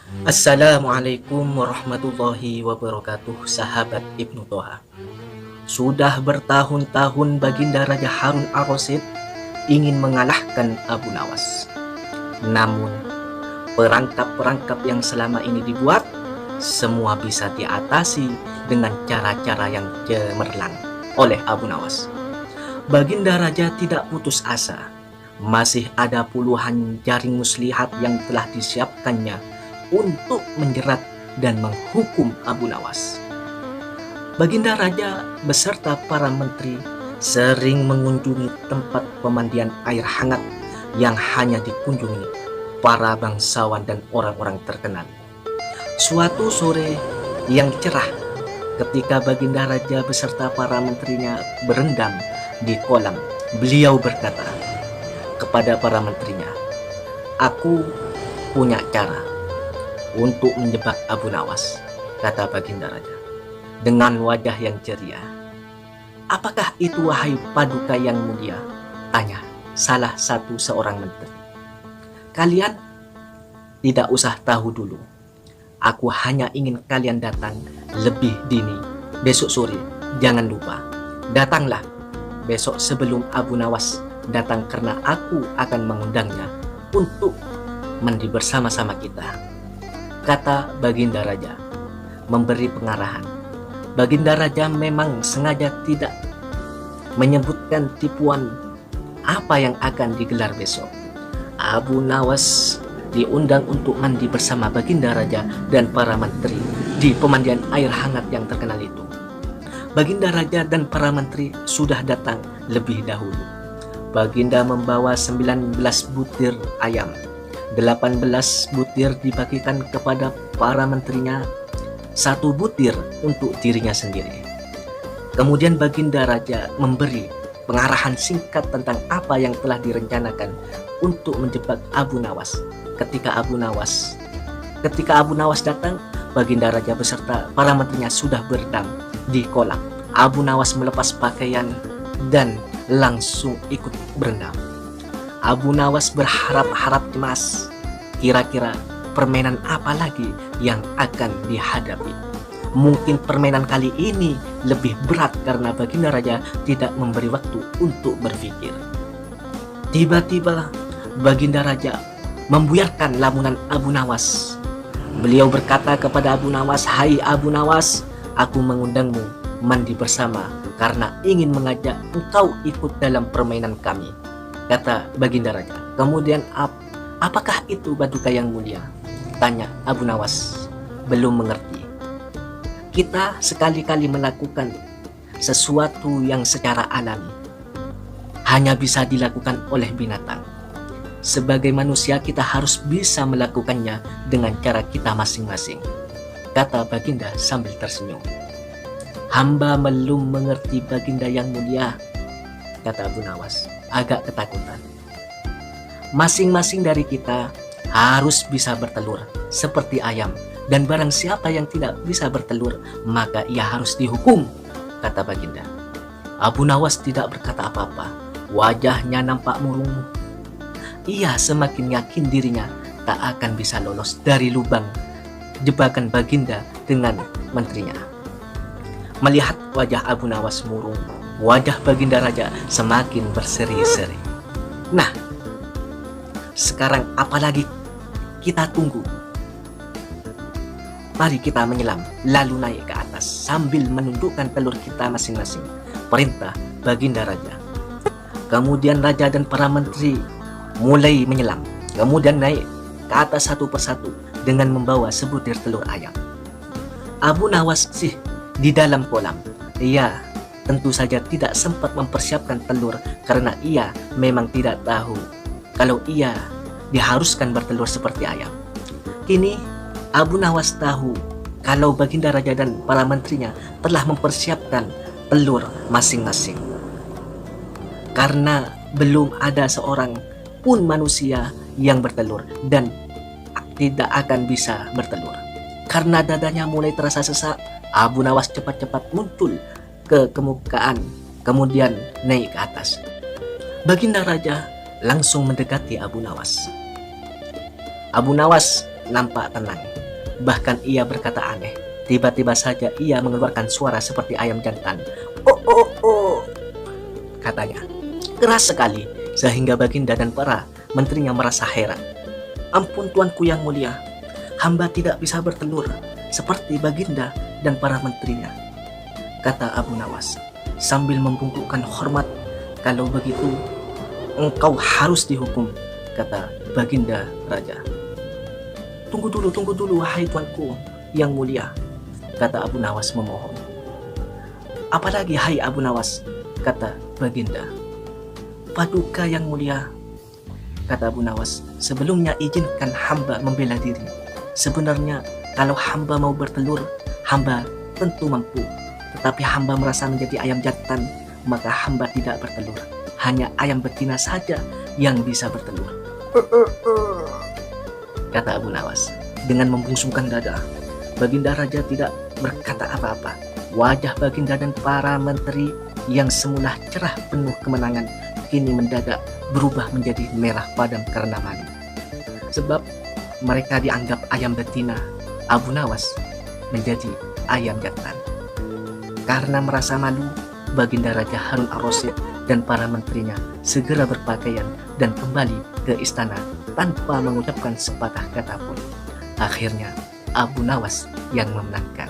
Assalamualaikum warahmatullahi wabarakatuh, sahabat Ibnu Toha. Sudah bertahun-tahun Baginda Raja Harun ar-Rasyid ingin mengalahkan Abu Nawas. Namun, perangkap-perangkap yang selama ini dibuat, semua bisa diatasi dengan cara-cara yang cemerlang oleh Abu Nawas. Baginda Raja tidak putus asa. Masih ada puluhan jaring muslihat yang telah disiapkannya untuk menjerat dan menghukum Abu Nawas. Baginda Raja beserta para menteri sering mengunjungi tempat pemandian air hangat yang hanya dikunjungi para bangsawan dan orang-orang terkenal. Suatu sore yang cerah, ketika Baginda Raja beserta para menterinya berendam di kolam, beliau berkata kepada para menterinya, "Aku punya cara untuk menjebak Abu Nawas," kata Baginda Raja dengan wajah yang ceria. "Apakah itu, wahai Paduka yang mulia?" tanya salah satu seorang menteri. "Kalian tidak usah tahu dulu. Aku hanya ingin kalian datang lebih dini besok sore. Jangan lupa, datanglah besok sebelum Abu Nawas datang, karena aku akan mengundangnya untuk mandi bersama-sama kita," kata Baginda Raja memberi pengarahan. Baginda Raja memang sengaja tidak menyebutkan tipuan apa yang akan digelar besok. Abu Nawas diundang untuk mandi bersama Baginda Raja dan para menteri di pemandian air hangat yang terkenal itu. Baginda Raja dan para menteri sudah datang lebih dahulu. Baginda membawa 19 butir ayam. 18 butir dibagikan kepada para menterinya, 1 butir untuk dirinya sendiri. Kemudian Baginda Raja memberi pengarahan singkat tentang apa yang telah direncanakan untuk menjebak Abu Nawas. Ketika Abu Nawas datang, Baginda Raja beserta para menterinya sudah berendam di kolam. Abu Nawas melepas pakaian dan langsung ikut berendam. Abu Nawas berharap-harap cemas, kira-kira permainan apa lagi yang akan dihadapi. Mungkin permainan kali ini lebih berat karena Baginda Raja tidak memberi waktu untuk berpikir. Tiba-tiba Baginda Raja membuyarkan lamunan Abu Nawas. Beliau berkata kepada Abu Nawas, "Hai Abu Nawas, aku mengundangmu mandi bersama karena ingin mengajak engkau ikut dalam permainan kami," kata Baginda Raja. Kemudian, "Apakah itu, Paduka yang mulia?" tanya Abu Nawas, belum mengerti. "Kita sekali-kali melakukan sesuatu yang secara alami hanya bisa dilakukan oleh binatang. Sebagai manusia kita harus bisa melakukannya dengan cara kita masing-masing," kata Baginda sambil tersenyum. "Hamba belum mengerti, Baginda yang mulia," kata Abu Nawas agak ketakutan. "Masing-masing dari kita harus bisa bertelur seperti ayam, dan barang siapa yang tidak bisa bertelur maka ia harus dihukum," kata Baginda. Abu Nawas tidak berkata apa-apa. Wajahnya nampak murung. Ia semakin yakin dirinya tak akan bisa lolos dari lubang jebakan Baginda dengan menterinya. Melihat wajah Abu Nawas murung, wajah Baginda Raja semakin berseri-seri. "Nah, sekarang apalagi kita tunggu? Mari kita menyelam lalu naik ke atas sambil menundukkan telur kita masing-masing," perintah Baginda Raja. Kemudian Raja dan para menteri mulai menyelam, kemudian naik ke atas satu persatu dengan membawa sebutir telur ayam. Abu Nawas sih di dalam kolam. Ia tentu saja tidak sempat mempersiapkan telur karena ia memang tidak tahu kalau ia diharuskan bertelur seperti ayam. Kini Abu Nawas tahu kalau Baginda Raja dan para menterinya telah mempersiapkan telur masing-masing. Karena belum ada seorang pun manusia yang bertelur dan tidak akan bisa bertelur. Karena dadanya mulai terasa sesak, Abu Nawas cepat-cepat muncul ke permukaan, kemudian naik ke atas. Baginda Raja langsung mendekati Abu Nawas. Abu Nawas nampak tenang. Bahkan ia berkata aneh. Tiba-tiba saja ia mengeluarkan suara seperti ayam jantan. Oh, oh, oh, katanya. Keras sekali, sehingga Baginda dan para menterinya merasa heran. Ampun tuanku yang mulia, hamba tidak bisa bertelur seperti Baginda dan para menterinya, kata Abu Nawas sambil membungkukkan hormat. Kalau begitu, engkau harus dihukum, kata Baginda Raja. Tunggu dulu, wahai tuanku yang mulia, kata Abu Nawas memohon. Apalagi hai Abu Nawas, kata Baginda. Paduka yang mulia, kata Abu Nawas, sebelumnya izinkan hamba membela diri. Sebenarnya kalau hamba mau bertelur, hamba tentu mampu. Tetapi hamba merasa menjadi ayam jantan, maka hamba tidak bertelur. Hanya ayam betina saja yang bisa bertelur, kata Abu Nawas dengan membungsungkan dada. Baginda Raja tidak berkata apa-apa. Wajah Baginda dan para menteri yang semula cerah penuh kemenangan kini mendadak berubah menjadi merah padam karena malu. Sebab mereka dianggap ayam betina, Abu Nawas menjadi ayam jantan. Karena merasa malu, Baginda Raja Harun ar-Rasyid dan para menterinya segera berpakaian dan kembali ke istana tanpa mengucapkan sepatah kata pun. Akhirnya Abu Nawas yang memenangkan.